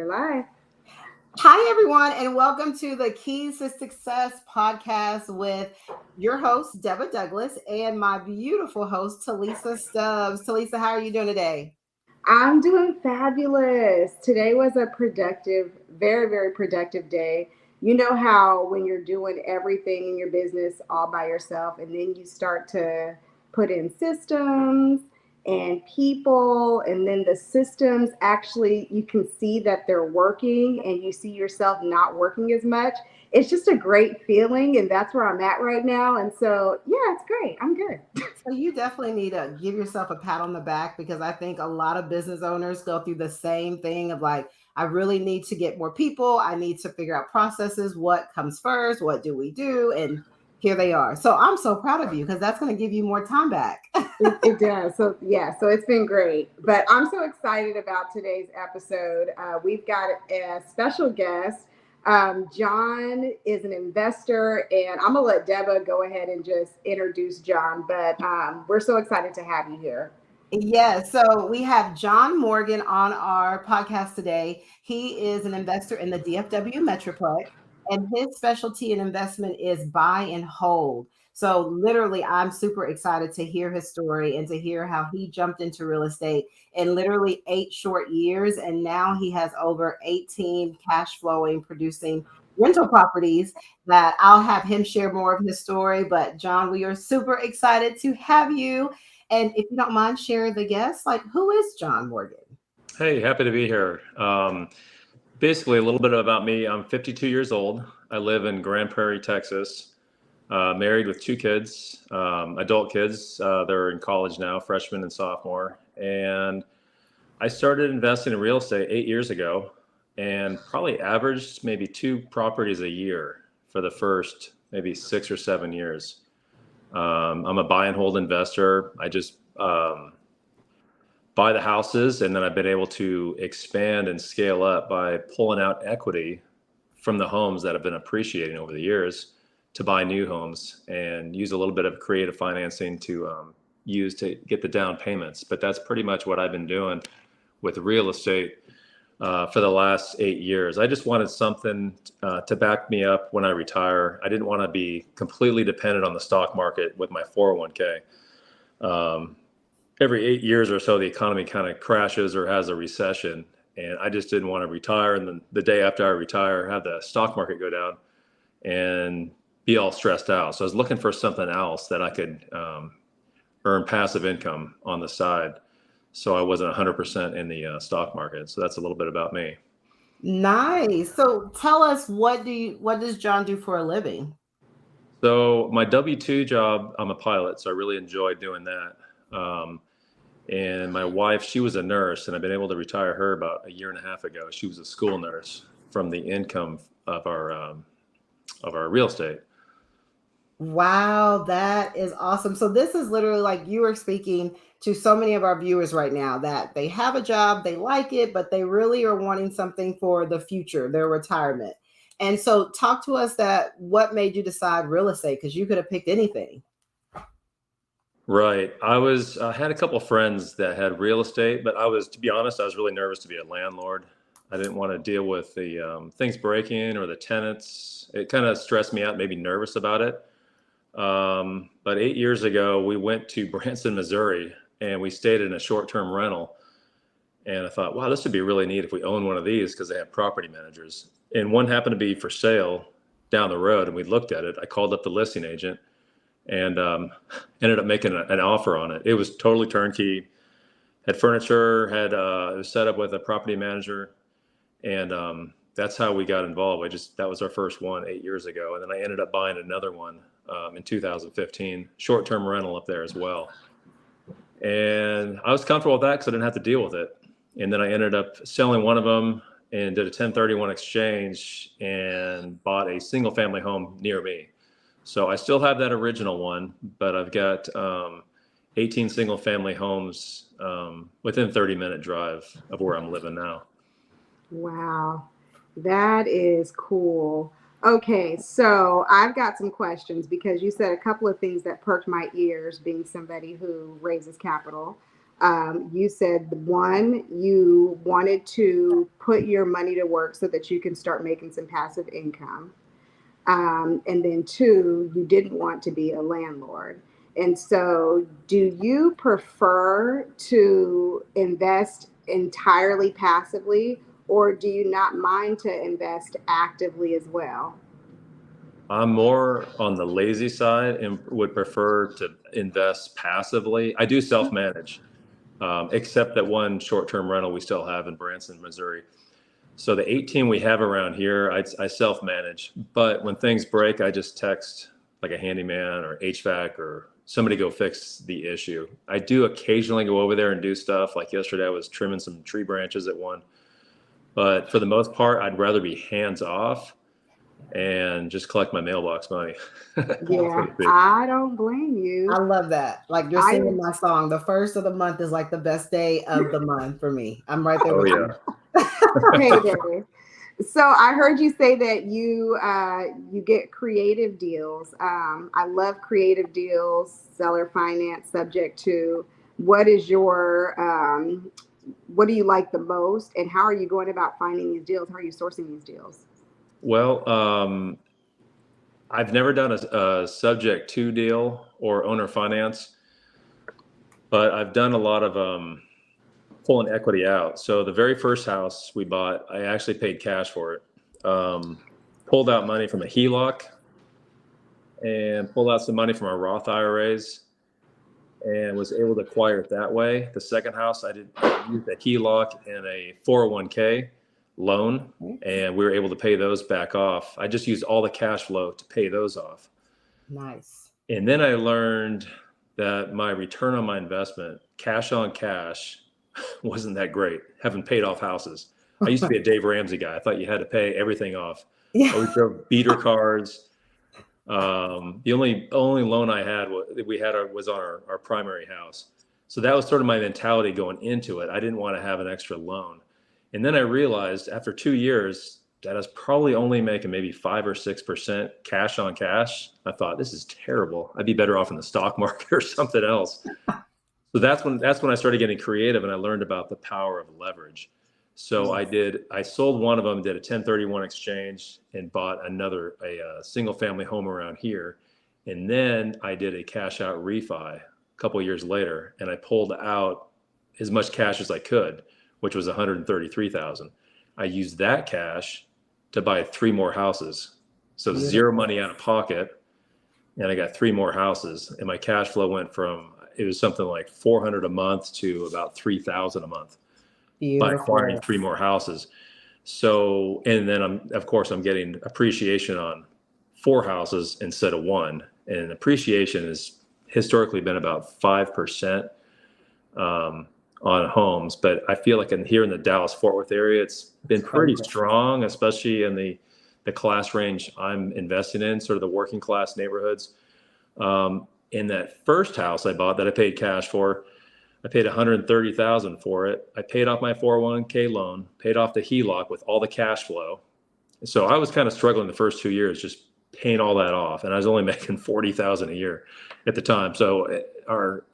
We're live. Hi, everyone, and welcome to the Keys to Success podcast with your host, Deborah Douglas, and my beautiful host, Talisa Stubbs. Talisa, how are you doing today? I'm doing fabulous. Today was a productive, very, very productive day. You know how when you're doing everything in your business all by yourself, and then you start to put in systems and people, and then the systems actually, you can see that they're working and you see yourself not working as much. It's just a great feeling, and that's where I'm at right now. And so, yeah, it's great. I'm good. So, you definitely need to give yourself a pat on the back because I think a lot of business owners go through the same thing of like, I really need to get more people. I need to figure out processes. What comes first? What do we do? And here they are. So, I'm so proud of you because that's going to give you more time back. It does. So, yeah, so it's been great. But I'm so excited about today's episode. We've got a special guest. John is an investor, and I'm going to let Deba go ahead and just introduce John. But we're so excited to have you here. Yeah, so we have John Morgan on our podcast today. He is an investor in the DFW Metroplex, and his specialty in investment is buy and hold. So, literally, I'm super excited to hear his story and to hear how he jumped into real estate in literally 8 short years. And now he has over 18 cash flowing, producing rental properties that I'll have him share more of his story. But, John, we are super excited to have you. And if you don't mind, share the guests. Like, who is John Morgan? Hey, happy to be here. Basically, a little bit about me. I'm 52 years old. I live in Grand Prairie, Texas. Married with two kids, adult kids. They're in college now, freshman and sophomore. And I started investing in real estate 8 years ago and probably averaged maybe two properties a year for the first maybe 6 or 7 years. I'm a buy and hold investor. I just buy the houses, and then I've been able to expand and scale up by pulling out equity from the homes that have been appreciating over the years to buy new homes and use a little bit of creative financing to use to get the down payments. But that's pretty much what I've been doing with real estate for the last 8 years. I just wanted something to back me up when I retire. I didn't want to be completely dependent on the stock market with my 401k. Every 8 years or so, the economy kind of crashes or has a recession. And I just didn't want to retire. And then the day after I retire, have the stock market go down and be all stressed out. So I was looking for something else that I could earn passive income on the side. So I wasn't 100% in the stock market. So that's a little bit about me. Nice. So tell us, what does John do for a living? So my W-2 job, I'm a pilot, so I really enjoy doing that. And my wife, she was a nurse, and I've been able to retire her about a year and a half ago. She was a school nurse from the income of our real estate. Wow, that is awesome. So this is literally like you are speaking to so many of our viewers right now that they have a job, they like it, but they really are wanting something for the future, their retirement. And so talk to us that what made you decide real estate because you could have picked anything. Right. I had a couple of friends that had real estate, but to be honest, I was really nervous to be a landlord. I didn't want to deal with the things breaking or the tenants. It kind of stressed me out, maybe nervous about it. But 8 years ago, we went to Branson, Missouri, and we stayed in a short-term rental. And I thought, wow, this would be really neat if we own one of these because they have property managers. And one happened to be for sale down the road, and we looked at it. I called up the listing agent and ended up making an offer on it. It was totally turnkey, had furniture, it was set up with a property manager, and that's how we got involved. That was our first one 8 years ago, and then I ended up buying another one in 2015, short-term rental up there as well. And I was comfortable with that because I didn't have to deal with it. And then I ended up selling one of them and did a 1031 exchange and bought a single-family home near me. So I still have that original one, but I've got 18 single family homes within 30-minute drive of where I'm living now. Wow, that is cool. Okay, so I've got some questions because you said a couple of things that perked my ears, being somebody who raises capital. You said one, you wanted to put your money to work so that you can start making some passive income. And then two, you didn't want to be a landlord. And so, do you prefer to invest entirely passively, or do you not mind to invest actively as well? I'm more on the lazy side and would prefer to invest passively. I do self-manage, except that one short-term rental we still have in Branson, Missouri. So the 18 we have around here, I self-manage. But when things break, I just text like a handyman or HVAC or somebody go fix the issue. I do occasionally go over there and do stuff. Like yesterday, I was trimming some tree branches at one. But for the most part, I'd rather be hands off and just collect my mailbox money, so Yeah, to speak. I don't blame I you. love that. Like you're I singing my song. The first of the month is like the best day of the month for me. I'm right there Oh with yeah. you. payday. So I heard you say that you get creative deals. I love creative deals, seller finance, subject to. What is your what do you like the most, and how are you going about finding these deals? How are you sourcing these deals? Well, I've never done a subject to deal or owner finance, but I've done a lot of pulling equity out. So the very first house we bought, I actually paid cash for it. Pulled out money from a HELOC and pulled out some money from our Roth IRAs and was able to acquire it that way. The second house, I used a HELOC and a 401k loan, and we were able to pay those back off. I just used all the cash flow to pay those off. Nice. And then I learned that my return on my investment, cash on cash, wasn't that great, having paid off houses. I used to be a Dave Ramsey guy. I thought you had to pay everything off. Yeah. We drove beater cars. The only loan I had was on our primary house. So that was sort of my mentality going into it. I didn't want to have an extra loan. And then I realized after 2 years that I was probably only making maybe 5 or 6% cash on cash. I thought, this is terrible. I'd be better off in the stock market or something else. So that's when I started getting creative and I learned about the power of leverage. So I sold one of them, did a 1031 exchange and bought a single family home around here. And then I did a cash out refi a couple of years later, and I pulled out as much cash as I could, which was 133,000. I used that cash to buy 3 more houses. So Beautiful. Zero money out of pocket. And I got 3 more houses, and my cash flow went from, it was something like 400 a month to about 3,000 a month by acquiring 3 more houses. So, and then I'm getting appreciation on 4 houses instead of 1. And appreciation has historically been about 5% on homes. But I feel like here in the Dallas Fort Worth area, it's been pretty strong, especially in the class range I'm investing in, sort of the working class neighborhoods. In that first house I bought that I paid cash for, I paid 130,000 for it. I paid off my 401k loan, paid off the HELOC with all the cash flow. So I was kind of struggling the first 2 years, just paying all that off. And I was only making 40,000 a year at the time. So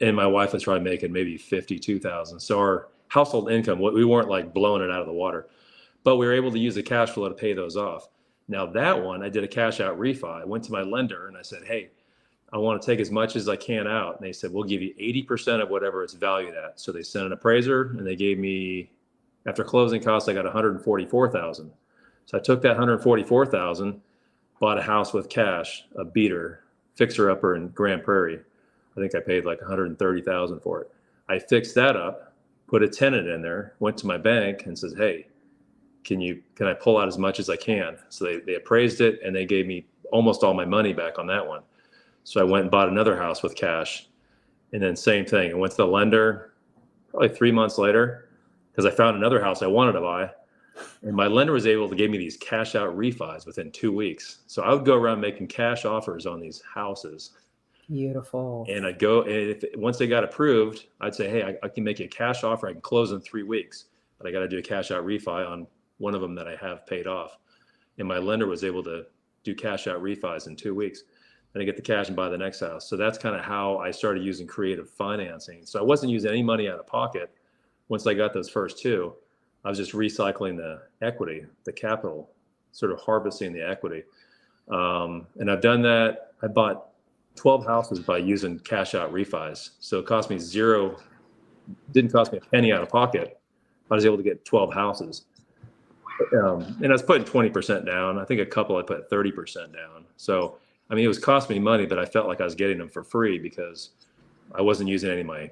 and my wife was probably making maybe 52,000. So our household income, we weren't like blowing it out of the water, but we were able to use the cash flow to pay those off. Now that one, I did a cash out refi. I went to my lender and I said, hey, I want to take as much as I can out. And they said, we'll give you 80% of whatever it's valued at. So they sent an appraiser and they gave me, after closing costs, I got 144,000. So I took that 144,000, bought a house with cash, a beater, fixer upper in Grand Prairie. I think I paid like 130,000 for it. I fixed that up, put a tenant in there, went to my bank and says, hey, can I pull out as much as I can? So they appraised it and they gave me almost all my money back on that one. So I went and bought another house with cash, and then same thing. I went to the lender probably 3 months later because I found another house I wanted to buy, and my lender was able to give me these cash out refis within 2 weeks. So I would go around making cash offers on these houses. Beautiful. And I'd go, and once they got approved, I'd say, hey, I can make you a cash offer. I can close in 3 weeks, but I got to do a cash out refi on one of them that I have paid off. And my lender was able to do cash out refis in 2 weeks. and I get the cash and buy the next house. So that's kind of how I started using creative financing. So I wasn't using any money out of pocket. Once I got those first two, I was just recycling the equity, the capital, sort of harvesting the equity. And I've done that. I bought 12 houses by using cash out refis. So it cost me zero, didn't cost me a penny out of pocket. I was able to get 12 houses. And I was putting 20% down. I think a couple I put 30% down. So, I mean, it was costing me money, but I felt like I was getting them for free because I wasn't using any of my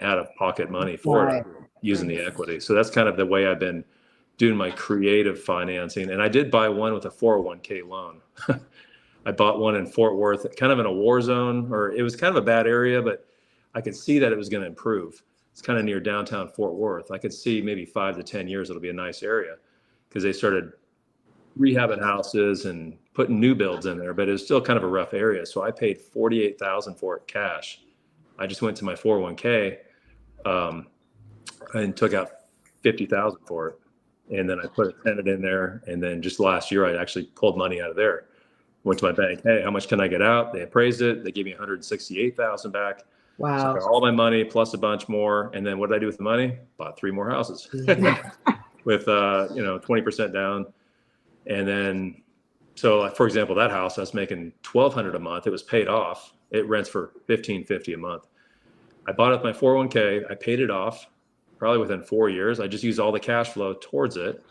out of pocket money for it, using the equity. So that's kind of the way I've been doing my creative financing. And I did buy one with a 401k loan. I bought one in Fort Worth, kind of in a war zone, or it was kind of a bad area, but I could see that it was going to improve. It's kind of near downtown Fort Worth. I could see maybe 5 to 10 years, it'll be a nice area because they started rehabbing houses and putting new builds in there, but it was still kind of a rough area. So I paid $48,000 for it cash. I just went to my 401k and took out $50,000 for it. And then I put a tenant in there. And then just last year, I actually pulled money out of there. Went to my bank. Hey, how much can I get out? They appraised it. They gave me $168,000 back. Wow. So I got all my money plus a bunch more. And then what did I do with the money? Bought 3 more houses with 20% down. And then, so for example, that house I was making $1,200 a month. It was paid off. It rents for $1,550 a month. I bought it with my 401k. I paid it off probably within 4 years. I just used all the cash flow towards it.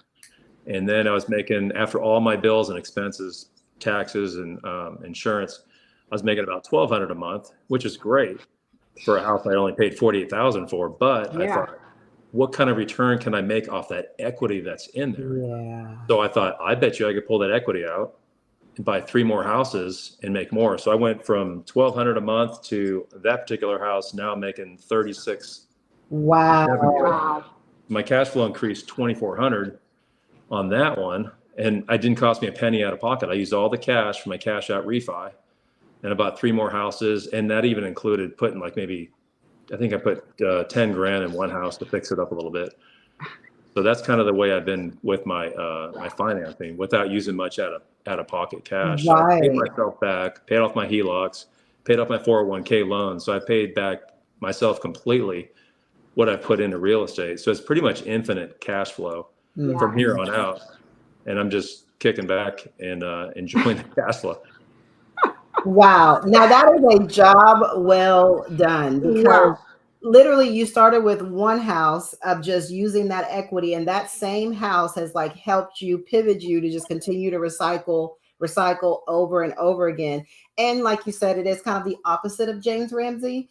And then I was making, after all my bills and expenses, taxes and insurance, I was making about $1,200 a month, which is great for a house I only paid $48,000 for. But I thought, what kind of return can I make off that equity that's in there? Yeah. So I thought, I bet you I could pull that equity out and buy 3 more houses and make more. So I went from $1,200 a month to that particular house now making $36,000. Wow. My cash flow increased $2,400 on that one, and it didn't cost me a penny out of pocket. I used all the cash for my cash out refi, and I bought 3 more houses, and that even included putting like maybe, I think I put $10,000 in one house to fix it up a little bit. So that's kind of the way I've been with my my financing without using much out of pocket cash. So I paid myself back, paid off my HELOCs, paid off my 401k loan. So I paid back myself completely what I put into real estate. So it's pretty much infinite cash flow from here on out. And I'm just kicking back and enjoying the cash flow. Wow. Now that is a job well done, because literally you started with one house of just using that equity, and that same house has like helped you pivot you to just continue to recycle over and over again. And like you said, it is kind of the opposite of James Ramsey.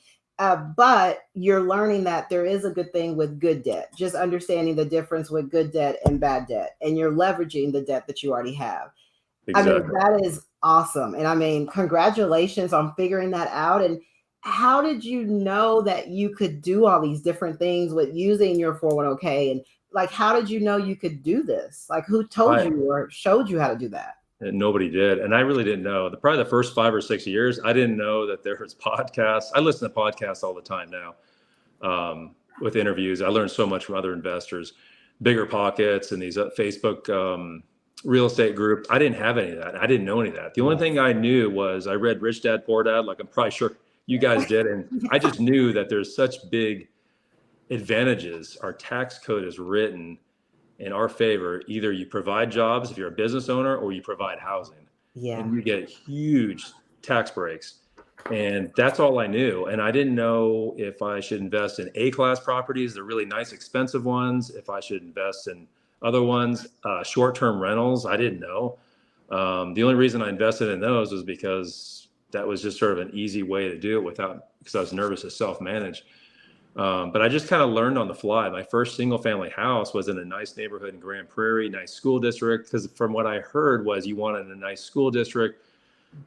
But you're learning that there is a good thing with good debt, just understanding the difference with good debt and bad debt, and you're leveraging the debt that you already have. Exactly. I mean, that is awesome. And I mean, congratulations on figuring that out. And how did you know that you could do all these different things with using your 401k? And like, how did you know you could do this? Like, who told you or showed you how to do that? And nobody did. And I really didn't know. Probably the first 5 or 6 years, I didn't know that there was podcasts. I listen to podcasts all the time now with interviews. I learned so much from other investors, Bigger Pockets and these Facebook real estate groups. I didn't have any of that. I didn't know any of that. The only thing I knew was I read Rich Dad, Poor Dad, like I'm probably sure you guys did. And I just knew that there's such big advantages. Our tax code is written in our favor. Either you provide jobs if you're a business owner, or you provide housing. Yeah. And you get huge tax breaks. And that's all I knew. And I didn't know if I should invest in A-class properties, the really nice, expensive ones, if I should invest in other ones, short-term rentals. I didn't know. The only reason I invested in those was because that was just sort of an easy way to do it because I was nervous to self-manage. But I just kind of learned on the fly. My first single family house was in a nice neighborhood in Grand Prairie, nice school district. Because from what I heard was you wanted a nice school district,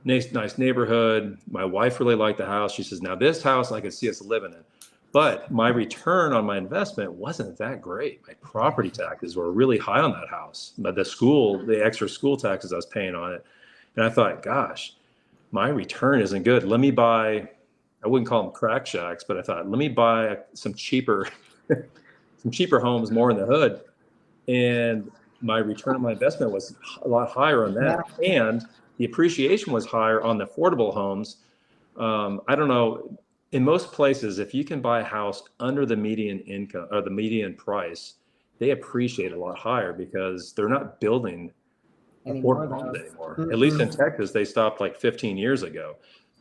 nice neighborhood. My wife really liked the house. She says, now this house I could see us living in. But my return on my investment wasn't that great. My property taxes were really high on that house. But the extra school taxes I was paying on it. And I thought, gosh, my return isn't good. Let me buy, I wouldn't call them crack shacks, but I thought, let me buy some cheaper homes more in the hood. And my return on my investment was a lot higher on that. And the appreciation was higher on the affordable homes. I don't know. In most places, if you can buy a house under the median income or the median price, they appreciate a lot higher because they're not building Anymore affordable homes though. anymore. At least in Mm-mm. Texas, they stopped like 15 years ago.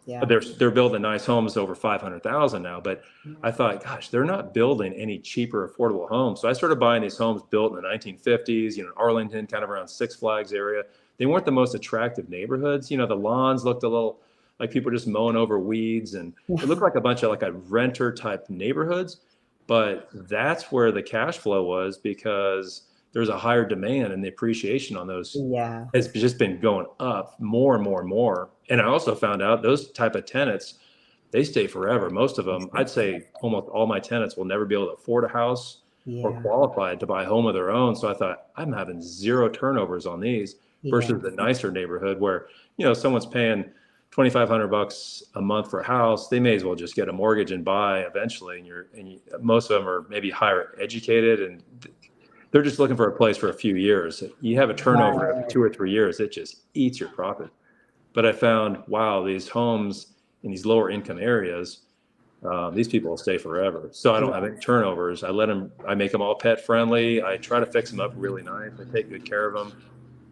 Yeah. But they're building nice homes over 500,000 now. But I thought, gosh, they're not building any cheaper affordable homes. So I started buying these homes built in the 1950s, Arlington, kind of around Six Flags area. They weren't the most attractive neighborhoods. The lawns looked a little like people were just mowing over weeds, and it looked like a bunch of like a renter type neighborhoods. But that's where the cash flow was because there's a higher demand, and the appreciation on those Yeah. has just been going up more and more and more. And I also found out those type of tenants, they stay forever. Most of them, I'd say almost all my tenants will never be able to afford a house or Yeah. qualify to buy a home of their own. So I thought, I'm having zero turnovers on these Yeah. versus the nicer neighborhood where, someone's paying $2,500 a month for a house. They may as well just get a mortgage and buy eventually. Most of them are maybe higher educated, and they're just looking for a place for a few years. You have a turnover every 2 or 3 years, it just eats your profit. But I found, wow, these homes in these lower income areas, these people will stay forever. So I don't have any turnovers. I make them all pet friendly. I try to fix them up really nice. I take good care of them.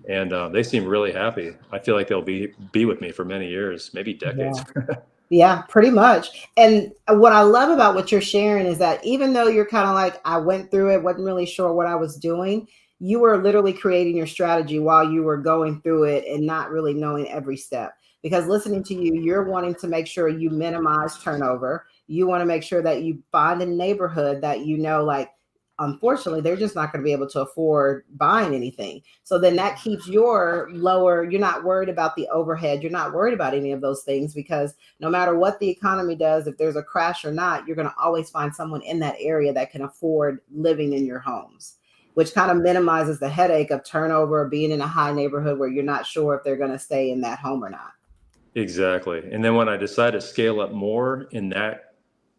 And they seem really happy. I feel like they'll be with me for many years, maybe decades. Yeah. Yeah, pretty much. And what I love about what you're sharing is that even though you're kind of like, I went through it, wasn't really sure what I was doing, you were literally creating your strategy while you were going through it and not really knowing every step. Because listening to you, you're wanting to make sure you minimize turnover. You want to make sure that you find a neighborhood that like, unfortunately, they're just not going to be able to afford buying anything. So then that keeps your lower, you're not worried about the overhead. You're not worried about any of those things because no matter what the economy does, if there's a crash or not, you're going to always find someone in that area that can afford living in your homes, which kind of minimizes the headache of turnover, being in a high neighborhood where you're not sure if they're going to stay in that home or not. Exactly. And then when I decided to scale up more in that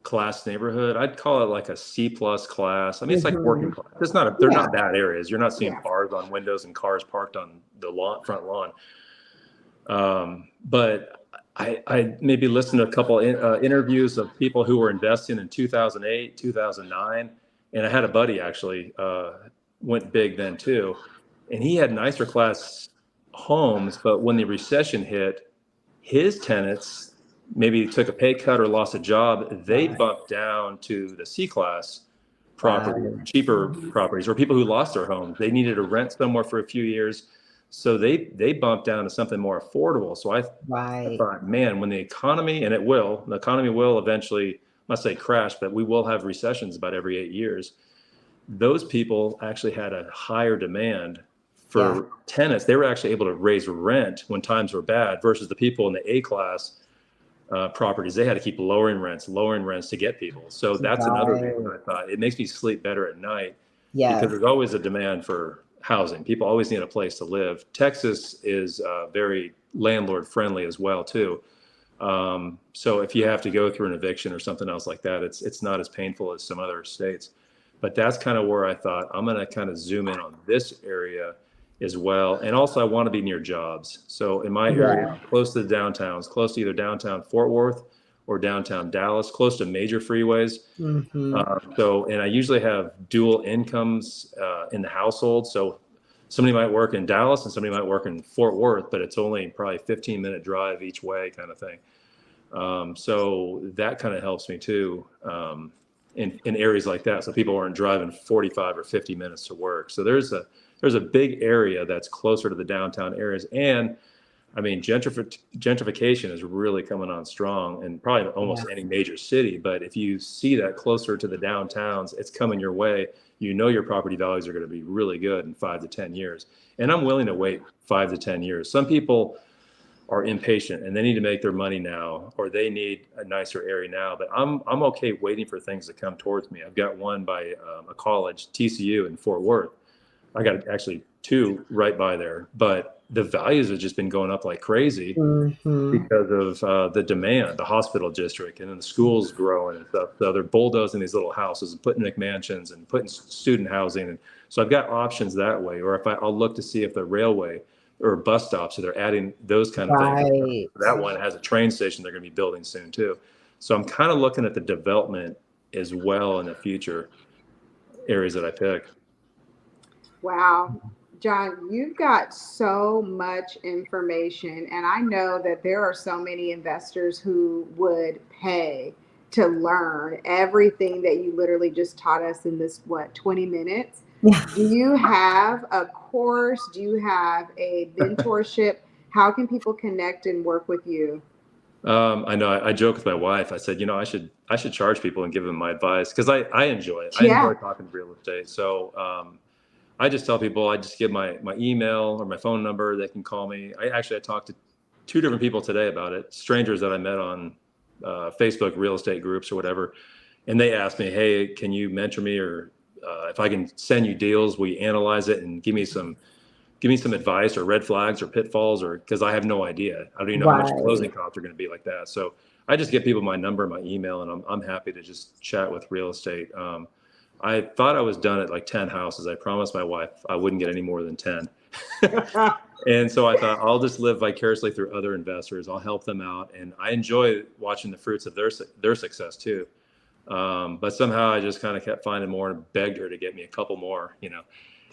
class neighborhood, I'd call it like a C plus class. I mean, it's like working class. It's not they're not bad areas. You're not seeing bars on windows and cars parked on the front lawn. But I maybe listened to a couple interviews of people who were investing in 2008, 2009. And I had a buddy actually went big then too. And he had nicer class homes, but when the recession hit, his tenants maybe took a pay cut or lost a job, they bumped down to the C class property, cheaper properties, or people who lost their homes. They needed to rent somewhere for a few years. So they bumped down to something more affordable. So I thought, man, when the economy will eventually, I must say crash, but we will have recessions about every 8 years. Those people actually had a higher demand for tenants. They were actually able to raise rent when times were bad versus the people in the A class properties. They had to keep lowering rents to get people. So that's another reason I thought it makes me sleep better at night because there's always a demand for housing. People always need a place to live. Texas is very landlord friendly as well too. So if you have to go through an eviction or something else like that, it's not as painful as some other states. But that's kind of where I thought I'm going to kind of zoom in on this area as well. And also I want to be near jobs. So in my area, close to the downtowns, close to either downtown Fort Worth or downtown Dallas, close to major freeways. And I usually have dual incomes in the household. So somebody might work in Dallas and somebody might work in Fort Worth, but it's only probably 15-minute drive each way kind of thing. So that kind of helps me too in areas like that. So people aren't driving 45 or 50 minutes to work. So there's a big area that's closer to the downtown areas. And I mean, gentrification is really coming on strong in probably almost any major city. But if you see that closer to the downtowns, it's coming your way. Your property values are going to be really good in 5 to 10 years. And I'm willing to wait 5 to 10 years. Some people are impatient and they need to make their money now, or they need a nicer area now. But I'm okay waiting for things to come towards me. I've got one by a college, TCU in Fort Worth. I got actually 2 right by there, but the values have just been going up like crazy because of the demand, the hospital district, and then the schools growing and stuff. So they're bulldozing these little houses and putting McMansions and putting student housing. And so I've got options that way. Or if I'll look to see if the railway, or bus stops. So they're adding those kind of things. Right. That one has a train station they're going to be building soon too. So I'm kind of looking at the development as well in the future areas that I pick. Wow. John, you've got so much information, and I know that there are so many investors who would pay to learn everything that you literally just taught us in this, what, 20 minutes? Yeah. Do you have a course? Do you have a mentorship? How can people connect and work with you? I know I joke with my wife. I said, I should charge people and give them my advice because I enjoy it. I Yeah. enjoy talking real estate. So I just tell people, I just give my email or my phone number. They can call me. I talked to 2 different people today about it, strangers that I met on Facebook real estate groups or whatever. And they asked me, hey, can you mentor me, or if I can send you deals, will you analyze it and give me some advice or red flags or pitfalls, or because I have no idea. I don't even know how much closing costs are going to be like that. So I just give people my number and my email, and I'm happy to just chat with real estate. I thought I was done at like 10 houses. I promised my wife I wouldn't get any more than 10. And so I thought I'll just live vicariously through other investors. I'll help them out. And I enjoy watching the fruits of their success too. But somehow I just kind of kept finding more and begged her to get me a couple more.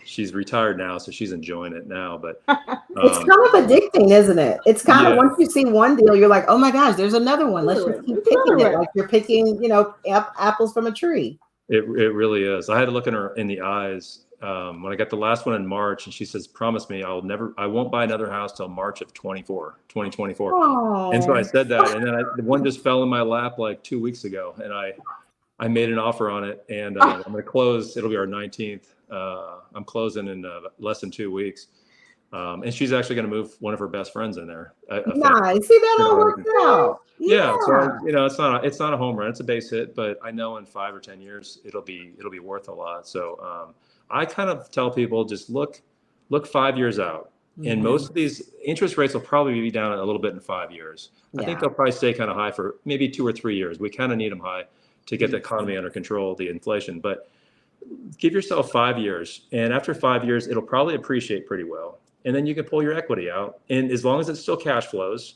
She's retired now, so she's enjoying it now. But it's kind of addicting, isn't it? It's kind of, yeah. once you see one deal, you're like, oh my gosh, there's another one. Let's just keep picking it, like you're picking, apples from a tree. It really is. I had to look in her in the eyes when I got the last one in March, and she says, "Promise me, I won't buy another house till March of 2024." Aww. And so I said that, and then the one just fell in my lap like 2 weeks ago, and I made an offer on it, and I'm going to close. It'll be our 19th. I'm closing in less than 2 weeks. And she's actually going to move one of her best friends in there. Nice. See, that all worked out. Yeah. So it's not a home run. It's a base hit, but I know in 5 or 10 years it'll be worth a lot. So I kind of tell people, just look 5 years out, and most of these interest rates will probably be down a little bit in 5 years. I think they'll probably stay kind of high for maybe 2 or 3 years. We kind of need them high to get the economy under control, the inflation. But give yourself 5 years, and after 5 years, it'll probably appreciate pretty well. And then you can pull your equity out. And as long as it still cash flows,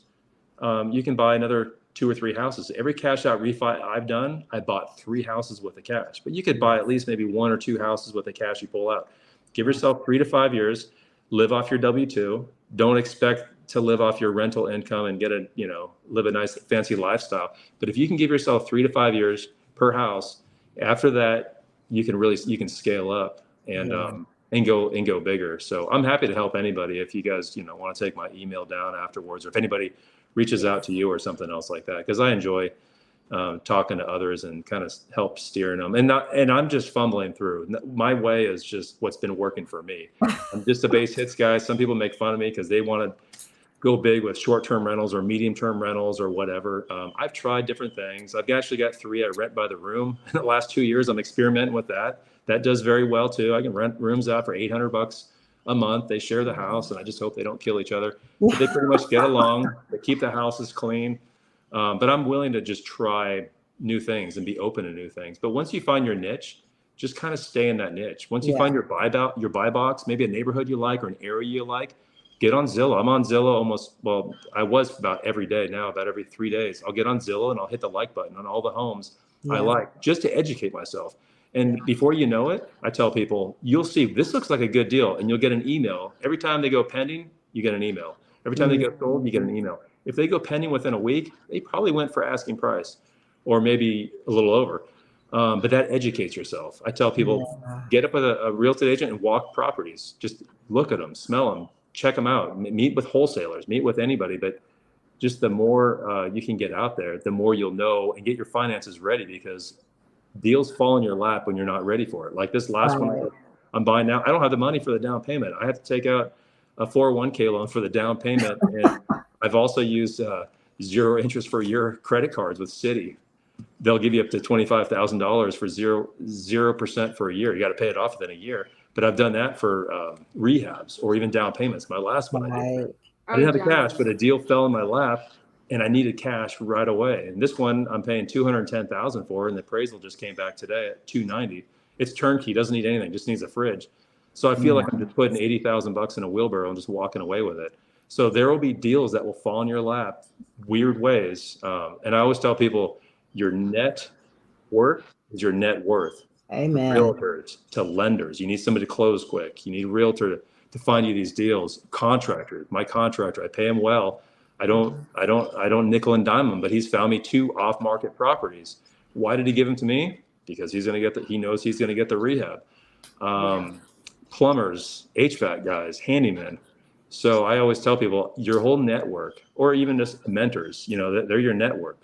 you can buy another 2 or 3 houses. Every cash out refi I've done, I bought 3 houses with the cash. But you could buy at least maybe 1 or 2 houses with the cash you pull out. Give yourself 3 to 5 years, live off your W-2. Don't expect to live off your rental income and live a nice fancy lifestyle. But if you can give yourself 3 to 5 years per house, after that, you can scale up and go bigger. So I'm happy to help anybody. If you guys, want to take my email down afterwards, or if anybody reaches out to you or something else like that, because I enjoy talking to others and kind of help steering them. And I'm just fumbling through. My way is just what's been working for me. I'm just a base hits guy. Some people make fun of me because they want to go big with short-term rentals or medium-term rentals or whatever. I've tried different things. I've actually got 3 I rent by the room. In the last 2 years, I'm experimenting with that. That does very well too. I can rent rooms out for $800 a month. They share the house, and I just hope they don't kill each other. But they pretty much get along. They keep the houses clean. But I'm willing to just try new things and be open to new things. But once you find your niche, just kind of stay in that niche. Once you find your buy box, maybe a neighborhood you like or an area you like, get on Zillow. I'm on Zillow I was about every day now, about every 3 days. I'll get on Zillow and I'll hit the like button on all the homes I like, just to educate myself. And before you know it, I tell people, you'll see this looks like a good deal, and you'll get an email. Every time they go pending, you get an email. Every time they get sold, you get an email. If they go pending within a week, they probably went for asking price or maybe a little over. But that educates yourself. I tell people, get up with a real estate agent and walk properties. Just look at them, smell them, check them out, meet with wholesalers, meet with anybody. But just the more you can get out there, the more you'll know and get your finances ready, because deals fall in your lap when you're not ready for it. Like this last one I'm buying now, I don't have the money for the down payment. I have to take out a 401k loan for the down payment. And I've also used 0 interest for a year credit cards with Citi. They'll give you up to $25,000 for 0% for a year. You got to pay it off within a year. But I've done that for rehabs or even down payments. My last one, I didn't have the cash, but a deal fell in my lap and I needed cash right away. And this one I'm paying $210,000 for, and the appraisal just came back today at $290,000. It's turnkey, doesn't need anything, just needs a fridge. So I feel like I'm just putting 80,000 bucks in a wheelbarrow and just walking away with it. So there will be deals that will fall in your lap weird ways. And I always tell people your net worth is your net worth. Amen. Realtors to lenders. You need somebody to close quick. You need a realtor to find you these deals. Contractor, my contractor, I pay him well. I don't nickel and dime him, but he's found me 2 off-market properties. Why did he give them to me? Because he knows he's going to get the rehab. Plumbers, HVAC guys, handymen. So I always tell people your whole network, or even just mentors, they're your network.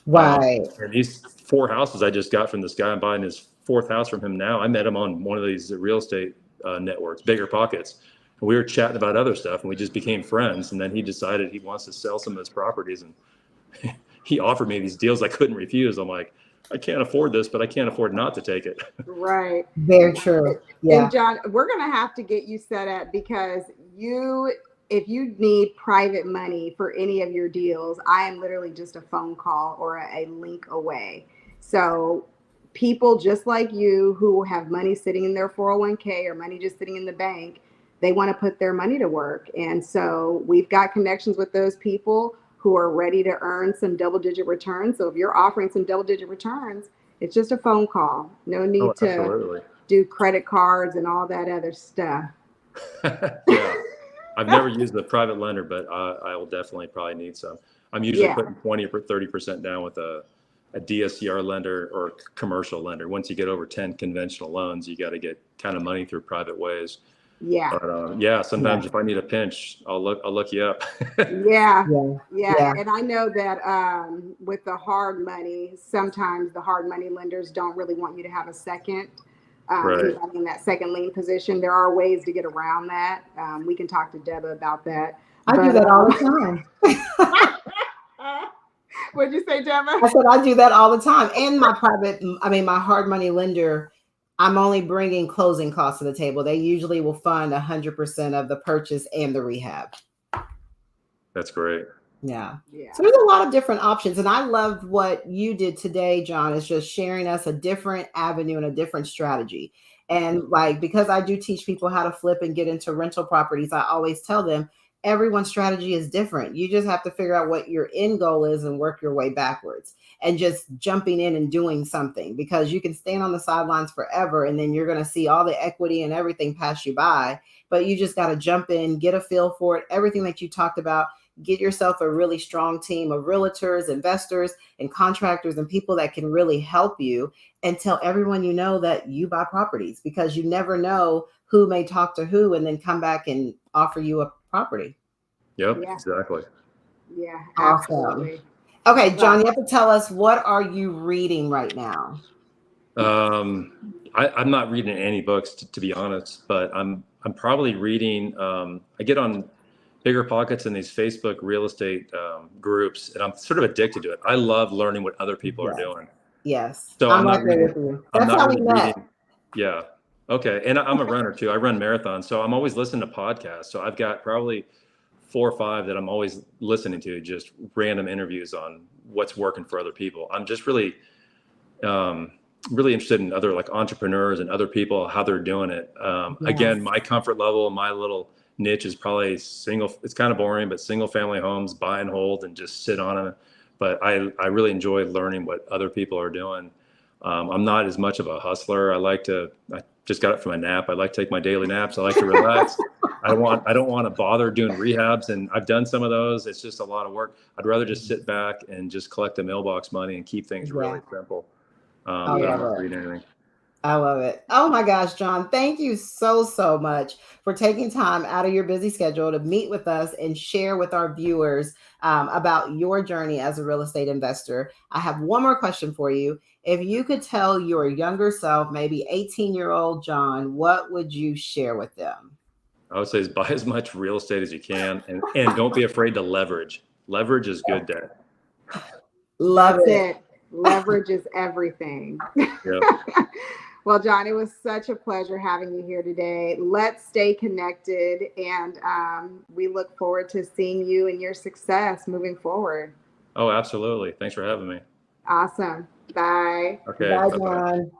Right. And these 4 houses I just got from this guy, I'm buying his 4th house from him now. I met him on one of these real estate networks, Bigger Pockets. And we were chatting about other stuff, and we just became friends. And then he decided he wants to sell some of his properties, and he offered me these deals I couldn't refuse. I'm like, I can't afford this, but I can't afford not to take it. Right. Very true. Yeah. And John, we're going to have to get you set up because if you need private money for any of your deals, I am literally just a phone call or a link away. So people just like you who have money sitting in their 401k or money just sitting in the bank, they want to put their money to work. And so we've got connections with those people who are ready to earn some double-digit returns. So if you're offering some double-digit returns, it's just a phone call. No need to do credit cards and all that other stuff. Yeah. I've never used a private lender, but I will definitely probably need some. I'm usually putting 20 or 30% down with a DSCR lender or commercial lender. Once you get over 10 conventional loans, you got to get kind of money through private ways. Yeah. But sometimes if I need a pinch, I'll look you up. Yeah. And I know that with the hard money, sometimes the hard money lenders don't really want you to have a second. In that second lien position. There are ways to get around that. We can talk to Deba about that. I do that all the time. What'd you say, Deba? I said I do that all the time. And my hard money lender, I'm only bringing closing costs to the table. They usually will fund 100% of the purchase and the rehab. That's great. Yeah. So there's a lot of different options. And I loved what you did today, John, is just sharing us a different avenue and a different strategy. And because I do teach people how to flip and get into rental properties, I always tell them everyone's strategy is different. You just have to figure out what your end goal is and work your way backwards and just jumping in and doing something, because you can stand on the sidelines forever and then you're going to see all the equity and everything pass you by. But you just got to jump in, get a feel for it, everything that you talked about. Get yourself a really strong team of realtors, investors, and contractors and people that can really help you, and tell everyone you know that you buy properties, because you never know who may talk to who and then come back and offer you a property. Yep, exactly. Yeah, absolutely. Awesome. Okay, John, you have to tell us, what are you reading right now? I'm not reading any books to be honest, but I'm probably reading. I get on Bigger Pockets and these Facebook real estate groups, and I'm sort of addicted to it. I love learning what other people are doing. Yes. So I'm not reading with you. That's how we met. Yeah. Okay. And I'm a runner too. I run marathons, so I'm always listening to podcasts. So I've got probably 4 or 5 that I'm always listening to, just random interviews on what's working for other people. I'm just really interested in other entrepreneurs and other people, how they're doing it. Again, my comfort level, my little niche is probably it's kind of boring, but single family homes, buy and hold and just sit on them. But I really enjoy learning what other people are doing. I'm not as much of a hustler. I just got up from a nap. I like to take my daily naps. I like to relax. I don't want to bother doing rehabs, and I've done some of those. It's just a lot of work. I'd rather just sit back and just collect the mailbox money and keep things really simple. I don't want to read anything. I love it. Oh my gosh, John, thank you so much for taking time out of your busy schedule to meet with us and share with our viewers about your journey as a real estate investor. I have one more question for you. If you could tell your younger self, maybe 18-year-old John, what would you share with them? I would say buy as much real estate as you can, and don't be afraid to leverage. Leverage is good debt. Love it. Leverage is everything. Yep. Well, John, it was such a pleasure having you here today. Let's stay connected, and we look forward to seeing you and your success moving forward. Oh, absolutely. Thanks for having me. Awesome. Bye. Okay. Bye, bye-bye. John.